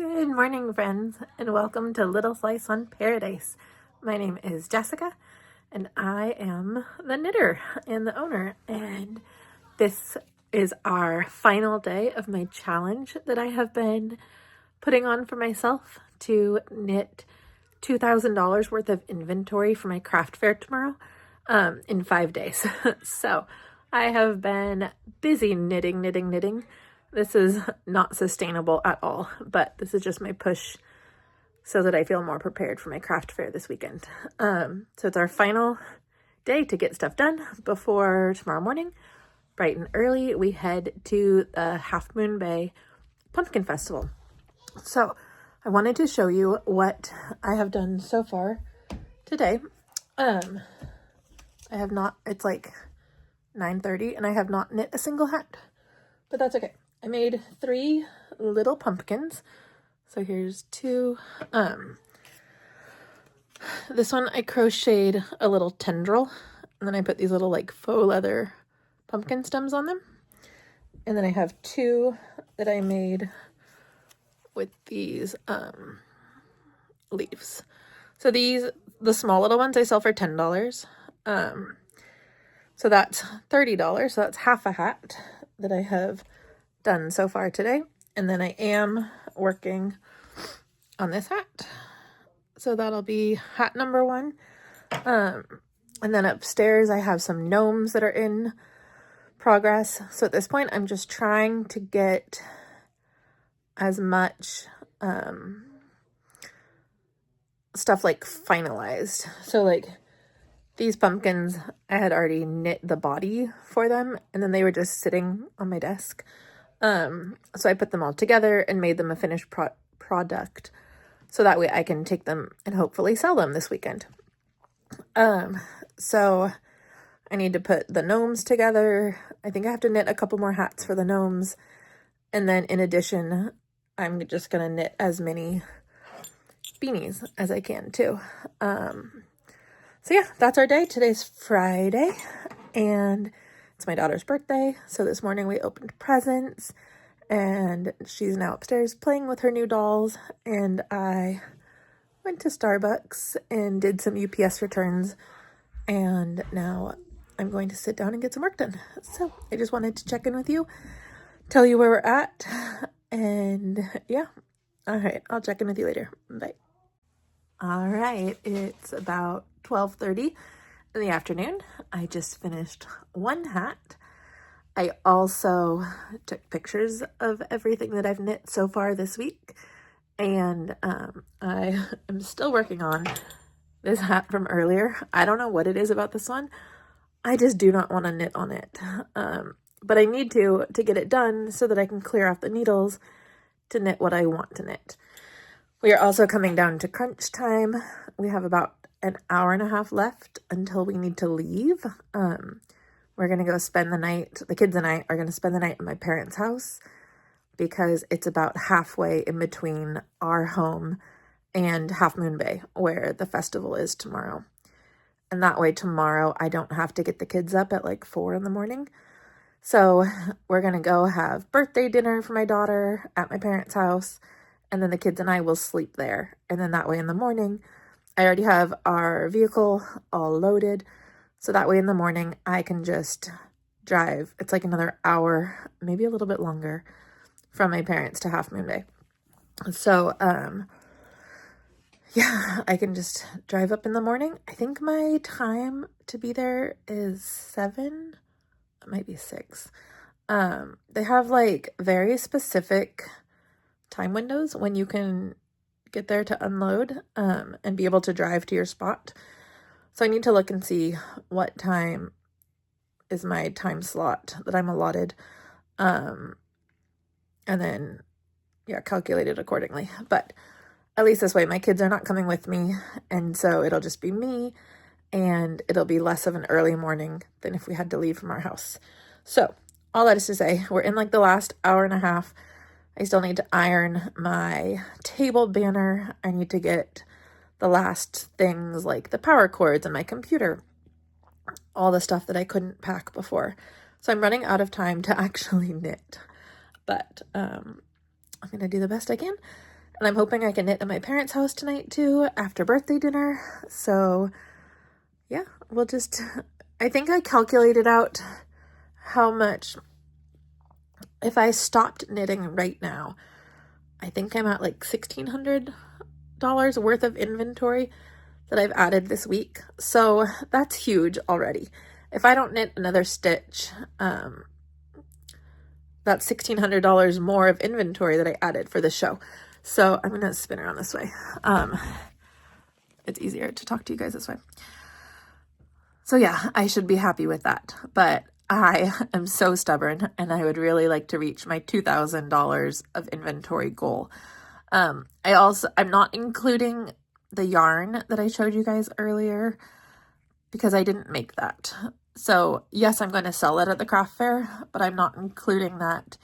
Good morning, friends, and welcome to Little Slice on Paradise. My name is Jessica, and I am the knitter and the owner, and this is our final day of my challenge that I have been putting on for myself to knit $2,000 worth of inventory for my craft fair tomorrow in 5 days. So I have been busy knitting. This is not sustainable at all, but this is just my push so that I feel more prepared for my craft fair this weekend. So it's our final day to get stuff done before tomorrow morning. Bright and early, we head to the Half Moon Bay Pumpkin Festival. So I wanted to show you what I have done so far today. I have not, it's like 9:30 and I have not knit a single hat, but that's okay. I made 3 little pumpkins. So here's 2. This one I crocheted a little tendril, and then I put these little like faux leather pumpkin stems on them. And then I have 2 that I made with these leaves. So these, the small little ones, I sell for $10. So that's $30. So that's half a hat that I have done so far today. And then I am working on this hat. So that'll be hat number 1. And then upstairs I have some gnomes that are in progress. So at this point I'm just trying to get as much stuff like finalized. So like these pumpkins, I had already knit the body for them, and then they were just sitting on my desk. So I put them all together and made them a finished product, so that way I can take them and hopefully sell them this weekend. So I need to put the gnomes together. I think I have to knit a couple more hats for the gnomes. And then in addition, I'm just going to knit as many beanies as I can too. So yeah, that's our day. Today's Friday and it's my daughter's birthday. So this morning we opened presents and she's now upstairs playing with her new dolls. And I went to Starbucks and did some UPS returns. And now I'm going to sit down and get some work done. So I just wanted to check in with you, tell you where we're at. And yeah, all right, I'll check in with you later. Bye. All right, it's about 12:30 in the afternoon. I just finished one hat. I also took pictures of everything that I've knit so far this week. And I am still working on this hat from earlier. I don't know what it is about this one. I just do not want to knit on it. But I need to get it done so that I can clear off the needles to knit what I want to knit. We are also coming down to crunch time. We have about an hour and a half left until we need to leave. We're going to go spend the night. The kids and I are going to spend the night at my parents' house because it's about halfway in between our home and Half Moon Bay, where the festival is tomorrow. And that way tomorrow I don't have to get the kids up at like 4 in the morning. So we're going to go have birthday dinner for my daughter at my parents' house. And then the kids and I will sleep there. And then that way in the morning, I already have our vehicle all loaded. So that way in the morning, I can just drive. It's like another hour, maybe a little bit longer from my parents to Half Moon Bay. So, yeah, I can just drive up in the morning. I think my time to be there is 7. It might be 6. They have like very specific time windows when you can get there to unload and be able to drive to your spot. So I need to look and see what time is my time slot that I'm allotted. And then, yeah, calculate it accordingly. But at least this way, my kids are not coming with me. And so it'll just be me and it'll be less of an early morning than if we had to leave from our house. So all that is to say, we're in like the last hour and a half. I still need to iron my table banner. I need to get the last things like the power cords and my computer, all the stuff that I couldn't pack before. So I'm running out of time to actually knit, but I'm going to do the best I can. And I'm hoping I can knit at my parents' house tonight too after birthday dinner. So yeah, we'll just, I think I calculated out how much, if I stopped knitting right now, I think I'm at like $1,600 worth of inventory that I've added this week. So that's huge already. If I don't knit another stitch, that's $1,600 more of inventory that I added for the show. So I'm gonna spin around this way. It's easier to talk to you guys this way. So yeah, I should be happy with that, but I am so stubborn and I would really like to reach my $2,000 of inventory goal. I'm not including the yarn that I showed you guys earlier because I didn't make that. So yes, I'm going to sell it at the craft fair, but I'm not including that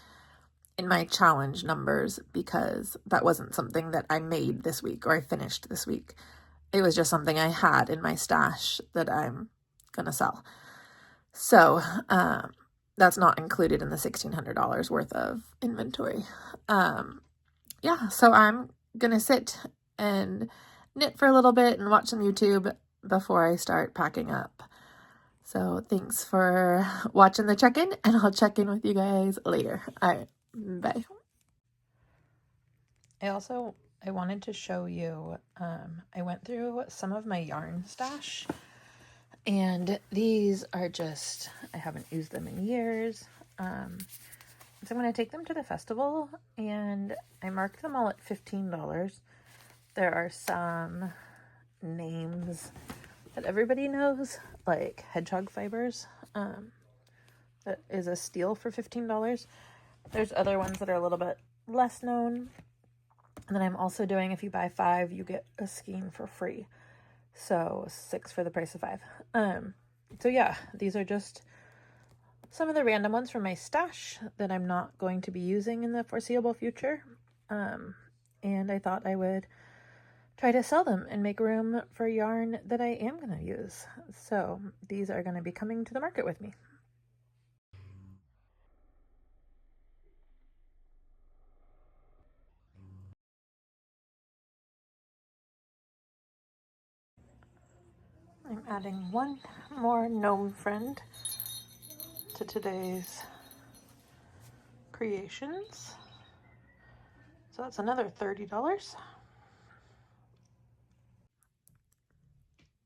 in my challenge numbers because that wasn't something that I made this week or I finished this week. It was just something I had in my stash that I'm going to sell. So that's not included in the $1,600 worth of inventory. Yeah, so I'm going to sit and knit for a little bit and watch some YouTube before I start packing up. So thanks for watching the check-in, and I'll check in with you guys later. All right, bye. I wanted to show you, I went through some of my yarn stash, and these are just, I haven't used them in years. So I'm going to take them to the festival, and I marked them all at $15. There are some names that everybody knows, like hedgehog fibers. That is a steal for $15. There's other ones that are a little bit less known. And then I'm also doing, if you buy 5, you get a skein for free. So 6 for the price of 5. So yeah, these are just some of the random ones from my stash that I'm not going to be using in the foreseeable future. And I thought I would try to sell them and make room for yarn that I am going to use. So these are going to be coming to the market with me. I'm adding one more gnome friend to today's creations. So that's another $30.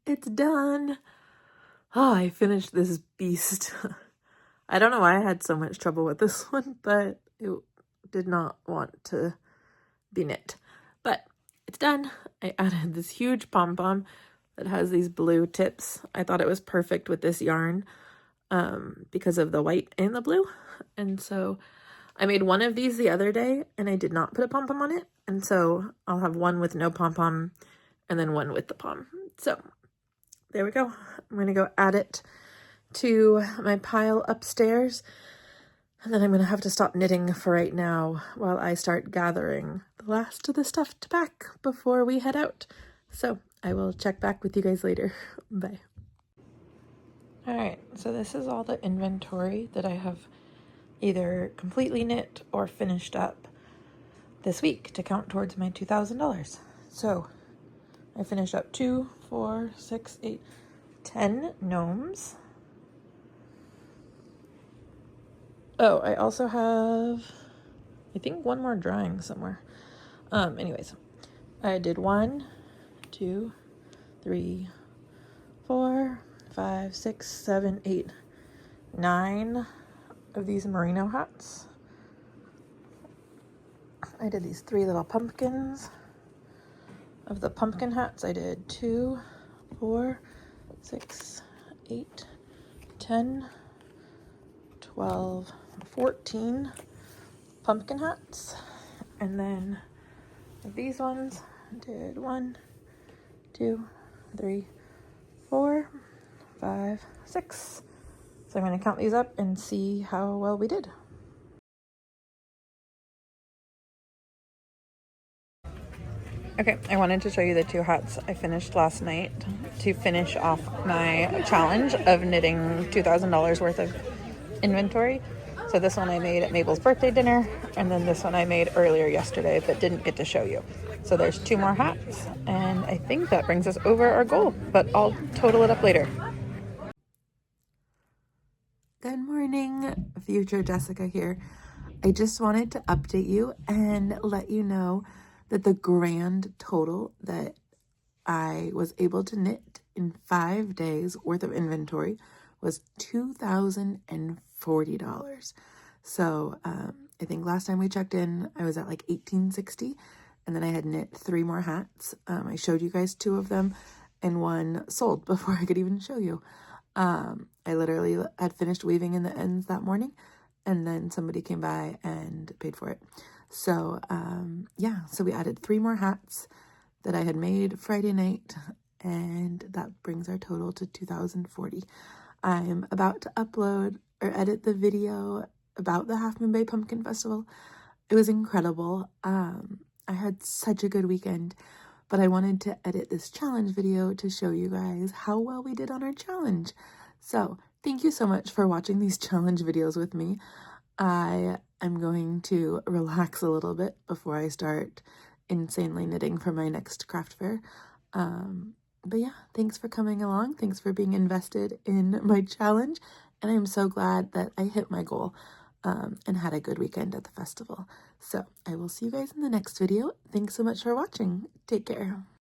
It's done. Oh, I finished this beast. I don't know why I had so much trouble with this one, but it did not want to be knit. But it's done. I added this huge pom-pom that has these blue tips. I thought it was perfect with this yarn because of the white and the blue. And so I made one of these the other day and I did not put a pom-pom on it. And so I'll have one with no pom-pom and then one with the pom. So there we go. I'm going to go add it to my pile upstairs. And then I'm going to have to stop knitting for right now while I start gathering the last of the stuff to pack before we head out. So I will check back with you guys later. Bye. All right, so this is all the inventory that I have either completely knit or finished up this week to count towards my $2,000. So I finished up 2, 4, 6, 8, 10 gnomes. Oh, I also have, I think, one more drawing somewhere. Anyways, I did 1, 2, 3, 4, 5, 6, 7, 8, 9 of these merino hats. I did these 3 little pumpkins. Of the pumpkin hats, I did 2, 4, 6, 8, 10, 12, 14 pumpkin hats. And then these ones, I did 1, 2, 3, 4, 5, 6. So I'm going to count these up and see how well we did. Okay, I wanted to show you the 2 hats I finished last night to finish off my challenge of knitting $2,000 worth of inventory. So this one I made at Mabel's birthday dinner, and then this one I made earlier yesterday but didn't get to show you. So there's 2 more hats, and I think that brings us over our goal, but I'll total it up later. Good morning, future Jessica here. I just wanted to update you and let you know that the grand total that I was able to knit in 5 days worth of inventory was $2,040. So I think last time we checked in, I was at like $1,860, and then I had knit 3 more hats. I showed you guys 2 of them, and 1 sold before I could even show you. I literally had finished weaving in the ends that morning, and then somebody came by and paid for it. So yeah, so we added 3 more hats that I had made Friday night, and that brings our total to 2,040. I'm about to upload or edit the video about the Half Moon Bay Pumpkin Festival. It was incredible. I had such a good weekend, but I wanted to edit this challenge video to show you guys how well we did on our challenge. So thank you so much for watching these challenge videos with me. I am going to relax a little bit before I start insanely knitting for my next craft fair. But yeah, thanks for coming along. Thanks for being invested in my challenge. And I'm so glad that I hit my goal and had a good weekend at the festival. So I will see you guys in the next video. Thanks so much for watching. Take care.